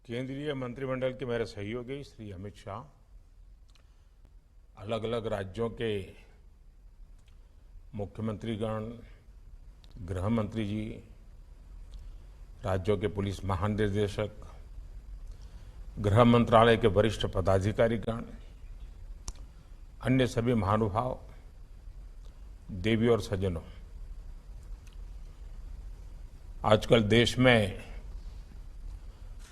केंद्रीय मंत्रिमंडल के मेरे सहयोगी श्री अमित शाह, अलग अलग राज्यों के मुख्यमंत्रीगण, गृह मंत्री जी, राज्यों के पुलिस महानिदेशक, गृह मंत्रालय के वरिष्ठ पदाधिकारीगण, अन्य सभी महानुभाव, देवी और सज्जनों, आजकल देश में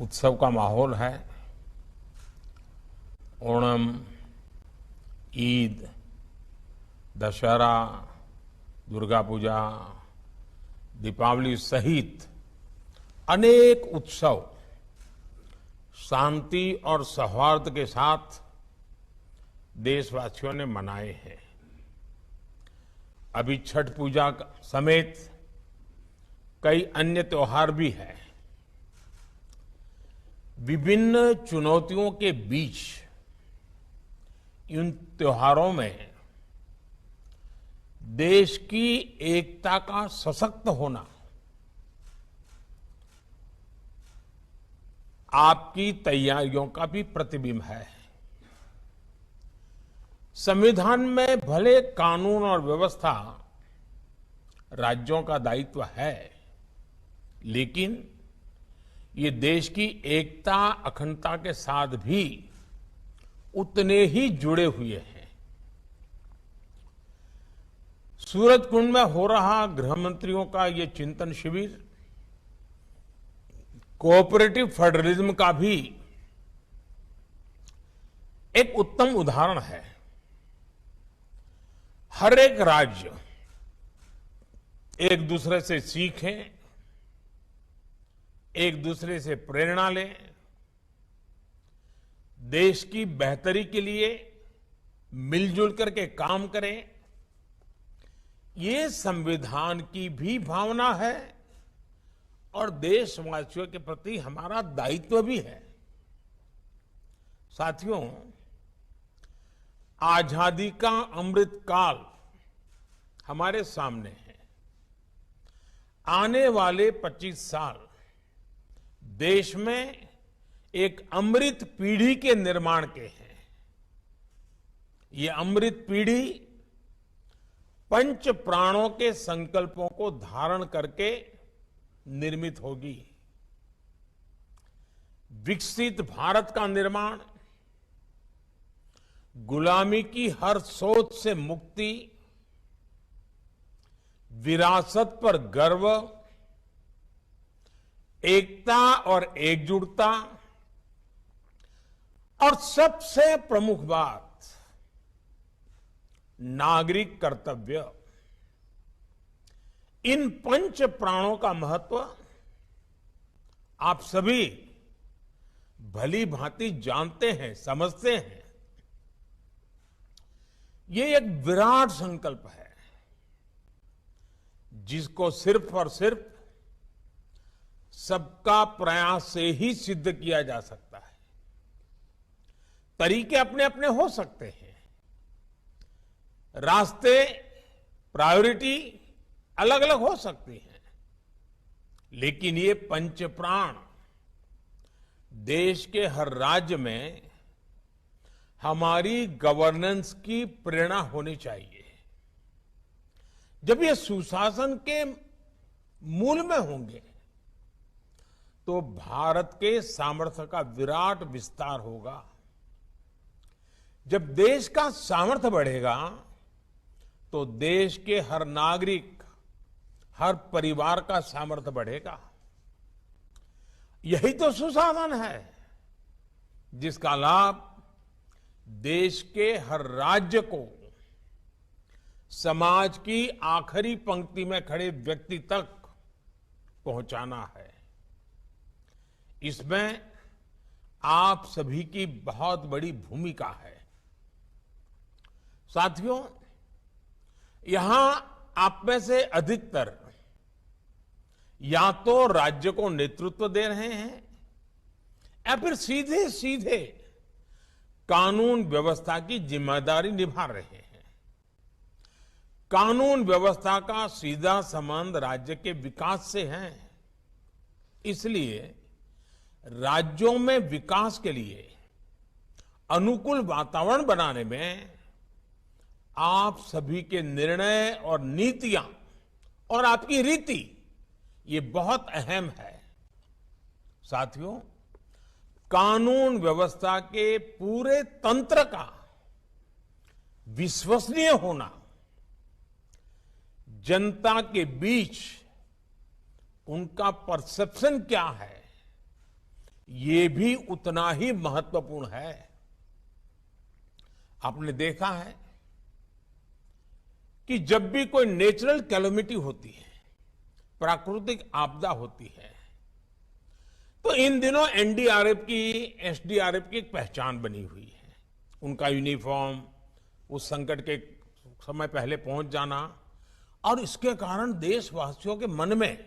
उत्सव का माहौल है। ओणम, ईद, दशहरा, दुर्गा पूजा, दीपावली सहित अनेक उत्सव शांति और सौहार्द के साथ देशवासियों ने मनाए हैं। अभी छठ पूजा समेत कई अन्य त्योहार भी हैं। विभिन्न चुनौतियों के बीच इन त्योहारों में देश की एकता का सशक्त होना आपकी तैयारियों का भी प्रतिबिंब है। संविधान में भले कानून और व्यवस्था राज्यों का दायित्व है, लेकिन ये देश की एकता, अखंडता के साथ भी उतने ही जुड़े हुए हैं। सूरजकुंड में हो रहा गृह मंत्रियों का ये चिंतन शिविर कोऑपरेटिव फेडरलिज्म का भी एक उत्तम उदाहरण है। हर एक राज्य एक दूसरे से सीखें, एक दूसरे से प्रेरणा लें, देश की बेहतरी के लिए मिलजुल करके काम करें। ये संविधान की भी भावना है और देशवासियों के प्रति हमारा दायित्व भी है। साथियों, आजादी का अमृत काल हमारे सामने है। आने वाले 25 साल देश में एक अमृत पीढ़ी के निर्माण के हैं। ये अमृत पीढ़ी पंच प्राणों के संकल्पों को धारण करके निर्मित होगी। विकसित भारत का निर्माण, गुलामी की हर सोच से मुक्ति, विरासत पर गर्व, एकता और एकजुटता और सबसे प्रमुख बात नागरिक कर्तव्य, इन पंच प्राणों का महत्व आप सभी भली भांति जानते हैं, समझते हैं। ये एक विराट संकल्प है जिसको सिर्फ और सिर्फ सबका प्रयास से ही सिद्ध किया जा सकता है। तरीके अपने अपने हो सकते हैं, रास्ते, प्रायोरिटी अलग अलग हो सकती हैं, लेकिन ये पंच प्राण देश के हर राज्य में हमारी गवर्नेंस की प्रेरणा होनी चाहिए। जब ये सुशासन के मूल में होंगे तो भारत के सामर्थ्य का विराट विस्तार होगा। जब देश का सामर्थ्य बढ़ेगा तो देश के हर नागरिक, हर परिवार का सामर्थ्य बढ़ेगा। यही तो सुशासन है जिसका लाभ देश के हर राज्य को समाज की आखिरी पंक्ति में खड़े व्यक्ति तक पहुंचाना है। इसमें आप सभी की बहुत बड़ी भूमिका है। साथियों, यहां आप में से अधिकतर या तो राज्य को नेतृत्व दे रहे हैं या फिर सीधे सीधे कानून व्यवस्था की जिम्मेदारी निभा रहे हैं। कानून व्यवस्था का सीधा संबंध राज्य के विकास से है। इसलिए राज्यों में विकास के लिए अनुकूल वातावरण बनाने में आप सभी के निर्णय और नीतियां और आपकी रीति ये बहुत अहम है। साथियों, कानून व्यवस्था के पूरे तंत्र का विश्वसनीय होना जनता के बीच उनका परसेप्शन क्या है, ये भी उतना ही महत्वपूर्ण है। आपने देखा है कि जब भी कोई नेचुरल कैलेमिटी होती है, प्राकृतिक आपदा होती है, तो इन दिनों एनडीआरएफ की, एसडीआरएफ की एक पहचान बनी हुई है। उनका यूनिफॉर्म, उस संकट के समय पहले पहुंच जाना, और इसके कारण देशवासियों के मन में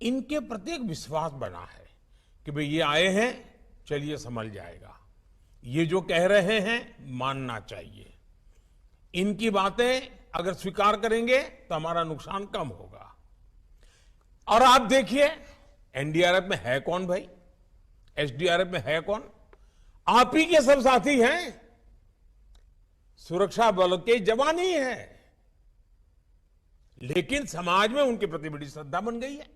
इनके प्रति एक विश्वास बना है कि भाई ये आए हैं, चलिए संभल जाएगा, ये जो कह रहे हैं मानना चाहिए, इनकी बातें अगर स्वीकार करेंगे तो हमारा नुकसान कम होगा। और आप देखिए एनडीआरएफ में है कौन भाई, एसडीआरएफ में है कौन? आप ही के सब साथी हैं, सुरक्षा बल के जवान ही हैं, लेकिन समाज में उनके प्रति बड़ी श्रद्धा बन गई है।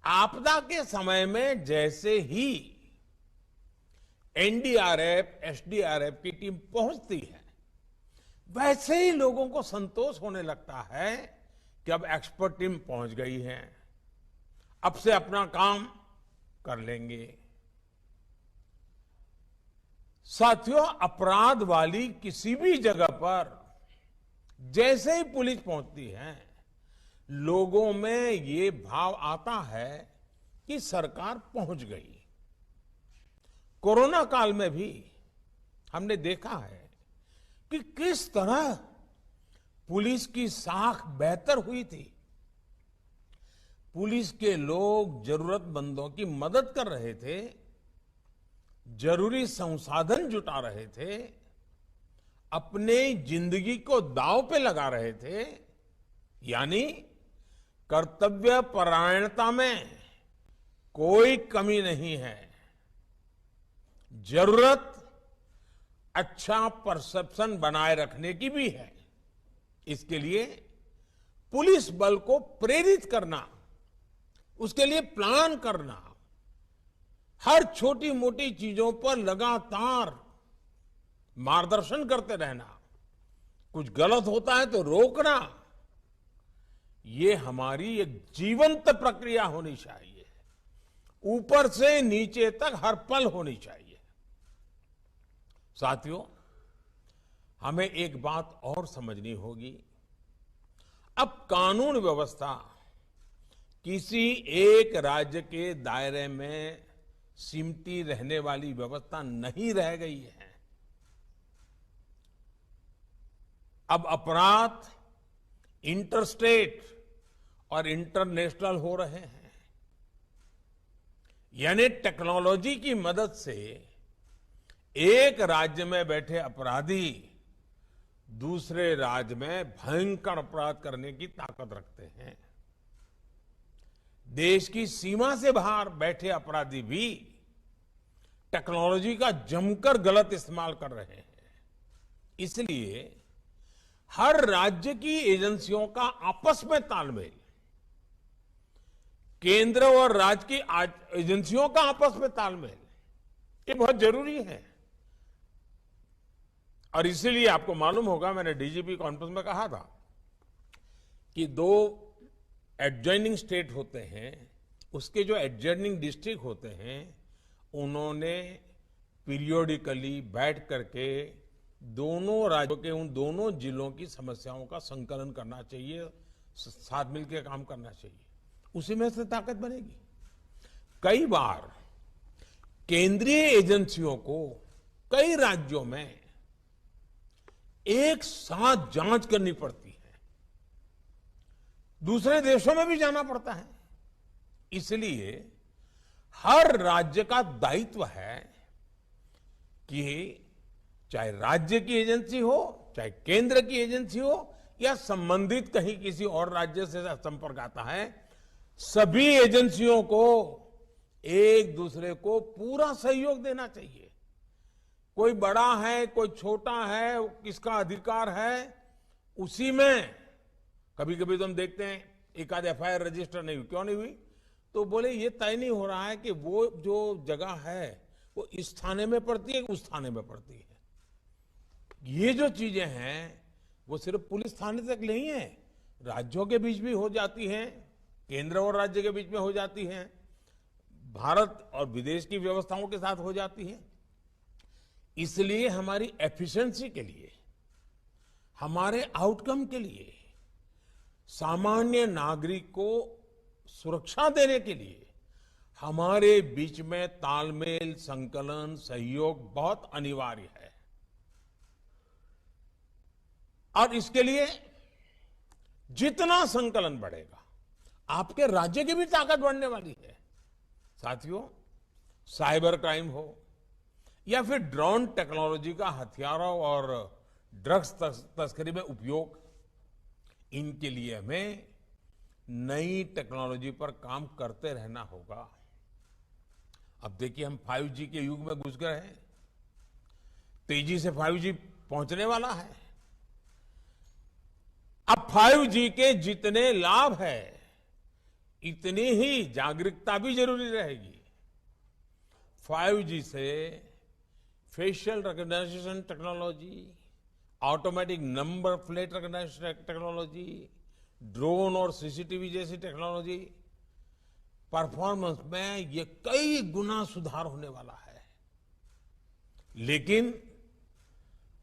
आपदा के समय में जैसे ही एनडीआरएफ, एसडीआरएफ की टीम पहुंचती है, वैसे ही लोगों को संतोष होने लगता है कि अब एक्सपर्ट टीम पहुंच गई है, अब से अपना काम कर लेंगे। साथियों, अपराध वाली किसी भी जगह पर जैसे ही पुलिस पहुंचती है, लोगों में ये भाव आता है कि सरकार पहुंच गई। कोरोना काल में भी हमने देखा है कि किस तरह पुलिस की साख बेहतर हुई थी। पुलिस के लोग जरूरतमंदों की मदद कर रहे थे, जरूरी संसाधन जुटा रहे थे, अपने जिंदगी को दांव पे लगा रहे थे, यानी कर्तव्य परायणता में कोई कमी नहीं है। जरूरत अच्छा परसेप्शन बनाए रखने की भी है। इसके लिए पुलिस बल को प्रेरित करना, उसके लिए प्लान करना, हर छोटी मोटी चीजों पर लगातार मार्गदर्शन करते रहना, कुछ गलत होता है तो रोकना, ये हमारी एक जीवंत प्रक्रिया होनी चाहिए, ऊपर से नीचे तक हर पल होनी चाहिए। साथियों, हमें एक बात और समझनी होगी, अब कानून व्यवस्था किसी एक राज्य के दायरे में सिमटी रहने वाली व्यवस्था नहीं रह गई है। अब अपराध इंटरस्टेट और इंटरनेशनल हो रहे हैं, यानी टेक्नोलॉजी की मदद से एक राज्य में बैठे अपराधी दूसरे राज्य में भयंकर अपराध करने की ताकत रखते हैं। देश की सीमा से बाहर बैठे अपराधी भी टेक्नोलॉजी का जमकर गलत इस्तेमाल कर रहे हैं। इसलिए हर राज्य की एजेंसियों का आपस में तालमेल, केंद्र और राज्य की एजेंसियों का आपस में तालमेल, ये बहुत जरूरी है। और इसीलिए आपको मालूम होगा, मैंने डीजीपी कॉन्फ्रेंस में कहा था कि 2 एडजॉइनिंग स्टेट होते हैं, उसके जो एडजॉइनिंग डिस्ट्रिक्ट होते हैं, उन्होंने पीरियोडिकली बैठ करके दोनों राज्यों के उन दोनों जिलों की समस्याओं का संकलन करना चाहिए, साथ मिलकर काम करना चाहिए, उसी में से ताकत बनेगी। कई बार केंद्रीय एजेंसियों को कई राज्यों में एक साथ जांच करनी पड़ती है, दूसरे देशों में भी जाना पड़ता है। इसलिए हर राज्य का दायित्व है कि चाहे राज्य की एजेंसी हो, चाहे केंद्र की एजेंसी हो, या संबंधित कहीं किसी और राज्य से संपर्क आता है, सभी एजेंसियों को एक दूसरे को पूरा सहयोग देना चाहिए। कोई बड़ा है, कोई छोटा है, किसका अधिकार है, उसी में कभी कभी तो हम देखते हैं एक आध एफआईआर रजिस्टर नहीं हुई, क्यों नहीं हुई? तो बोले ये तय नहीं हो रहा है कि वो जो जगह है वो इस थाने में पड़ती है कि उस थाने में पड़ती है। ये जो चीजें हैं वो सिर्फ पुलिस थाने तक नहीं है, राज्यों के बीच भी हो जाती हैं, केंद्र और राज्य के बीच में हो जाती हैं, भारत और विदेश की व्यवस्थाओं के साथ हो जाती है। इसलिए हमारी एफिशिएंसी के लिए, हमारे आउटकम के लिए, सामान्य नागरिक को सुरक्षा देने के लिए हमारे बीच में तालमेल, संकलन, सहयोग बहुत अनिवार्य है। और इसके लिए जितना संकलन बढ़ेगा, आपके राज्य की भी ताकत बढ़ने वाली है। साथियों, साइबर क्राइम हो या फिर ड्रोन टेक्नोलॉजी का हथियारों और ड्रग्स तस्करी में उपयोग, इनके लिए हमें नई टेक्नोलॉजी पर काम करते रहना होगा। अब देखिए, हम 5G के युग में घुस गए हैं, तेजी से 5G पहुंचने वाला है। अब 5G के जितने लाभ है, इतनी ही जागरूकता भी जरूरी रहेगी। 5G से facial recognition technology, automatic number plate recognition technology, drone और सीसीटीवी जैसी टेक्नोलॉजी, परफॉर्मेंस में ये कई गुना सुधार होने वाला है। लेकिन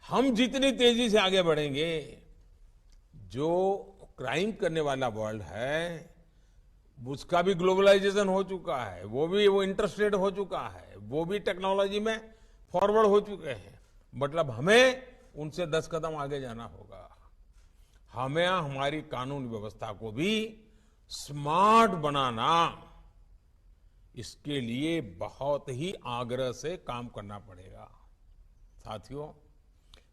हम जितनी तेजी से आगे बढ़ेंगे, जो क्राइम करने वाला वर्ल्ड है उसका भी ग्लोबलाइजेशन हो चुका है, वो इंटरस्टेट हो चुका है, वो भी टेक्नोलॉजी में फॉरवर्ड हो चुके हैं। मतलब हमें उनसे 10 कदम आगे जाना होगा। हमें हमारी कानून व्यवस्था को भी स्मार्ट बनाना, इसके लिए बहुत ही आग्रह से काम करना पड़ेगा। साथियों,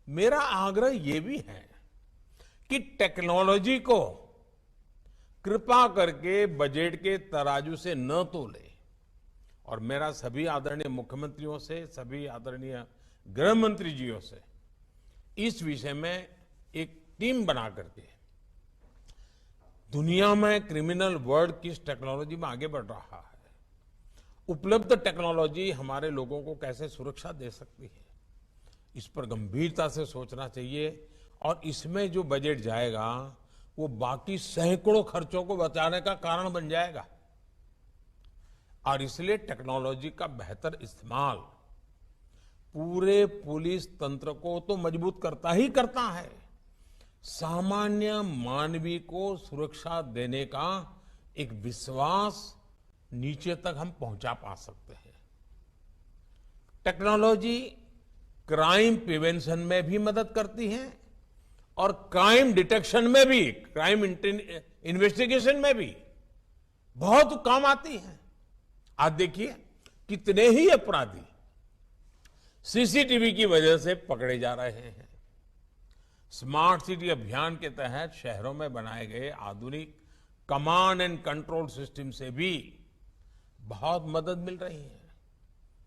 मेरा आग्रह ये भी है कि टेक्नोलॉजी को कृपा करके बजट के तराजू से न तोले। और मेरा सभी आदरणीय मुख्यमंत्रियों से, सभी आदरणीय गृह मंत्री जियों से इस विषय में एक टीम बना करके दुनिया में क्रिमिनल वर्ल्ड किस टेक्नोलॉजी में आगे बढ़ रहा है, उपलब्ध टेक्नोलॉजी हमारे लोगों को कैसे सुरक्षा दे सकती है, इस पर गंभीरता से सोचना चाहिए। और इसमें जो बजट जाएगा वो बाकी सैकड़ों खर्चों को बचाने का कारण बन जाएगा। और इसलिए टेक्नोलॉजी का बेहतर इस्तेमाल पूरे पुलिस तंत्र को तो मजबूत करता ही करता है, सामान्य मानवीय को सुरक्षा देने का एक विश्वास नीचे तक हम पहुंचा पा सकते हैं। टेक्नोलॉजी क्राइम प्रिवेंशन में भी मदद करती है और क्राइम डिटेक्शन में भी, क्राइम इन्वेस्टिगेशन में भी बहुत काम आती है। आज देखिए, कितने ही अपराधी सीसीटीवी की वजह से पकड़े जा रहे हैं। स्मार्ट सिटी अभियान के तहत शहरों में बनाए गए आधुनिक कमांड एंड कंट्रोल सिस्टम से भी बहुत मदद मिल रही है।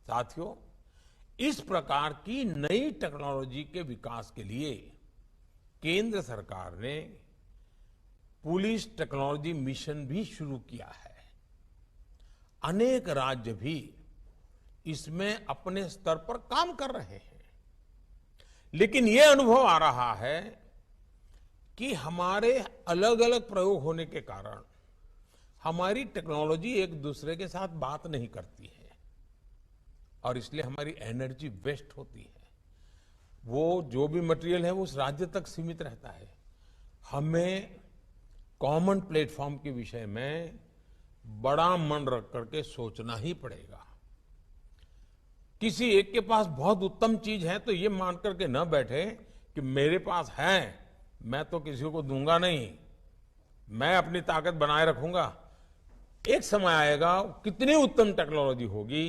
साथियों, इस प्रकार की नई टेक्नोलॉजी के विकास के लिए केंद्र सरकार ने पुलिस टेक्नोलॉजी मिशन भी शुरू किया है। अनेक राज्य भी इसमें अपने स्तर पर काम कर रहे हैं। लेकिन यह अनुभव आ रहा है कि हमारे अलग अलग प्रयोग होने के कारण हमारी टेक्नोलॉजी एक दूसरे के साथ बात नहीं करती है और इसलिए हमारी एनर्जी वेस्ट होती है। वो जो भी मटेरियल है वो उस राज्य तक सीमित रहता है। हमें कॉमन प्लेटफॉर्म के विषय में बड़ा मन रख करके सोचना ही पड़ेगा। किसी एक के पास बहुत उत्तम चीज है तो ये मान करके न बैठे कि मेरे पास है, मैं तो किसी को दूंगा नहीं, मैं अपनी ताकत बनाए रखूंगा। एक समय आएगा, कितनी उत्तम टेक्नोलॉजी होगी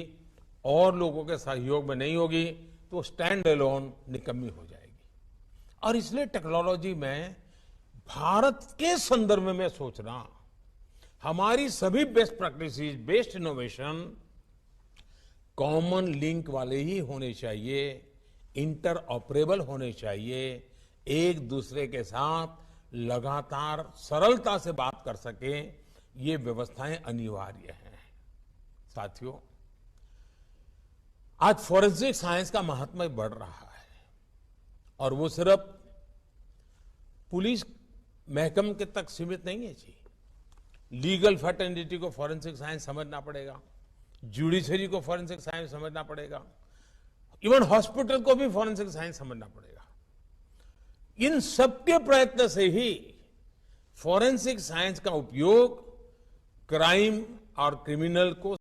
और लोगों के सहयोग में नहीं होगी तो स्टैंड अलोन निकम्मी हो जाएगी। और इसलिए टेक्नोलॉजी में भारत के संदर्भ में सोचना, हमारी सभी best practices, best innovation common link वाले ही होने चाहिए, इंटर ऑपरेबल होने चाहिए, एक दूसरे के साथ लगातार सरलता से बात कर सके, ये व्यवस्थाएं अनिवार्य हैं। साथियों, आज फॉरेंसिक साइंस का महत्व बढ़ रहा है और वो सिर्फ पुलिस महकमे के तक सीमित नहीं है जी। लीगल फर्टेनिटी को फॉरेंसिक साइंस समझना पड़ेगा, जुडिशरी को फॉरेंसिक साइंस समझना पड़ेगा, इवन हॉस्पिटल को भी फॉरेंसिक साइंस समझना पड़ेगा। इन सबके प्रयत्न से ही फॉरेंसिक साइंस का उपयोग क्राइम और क्रिमिनल को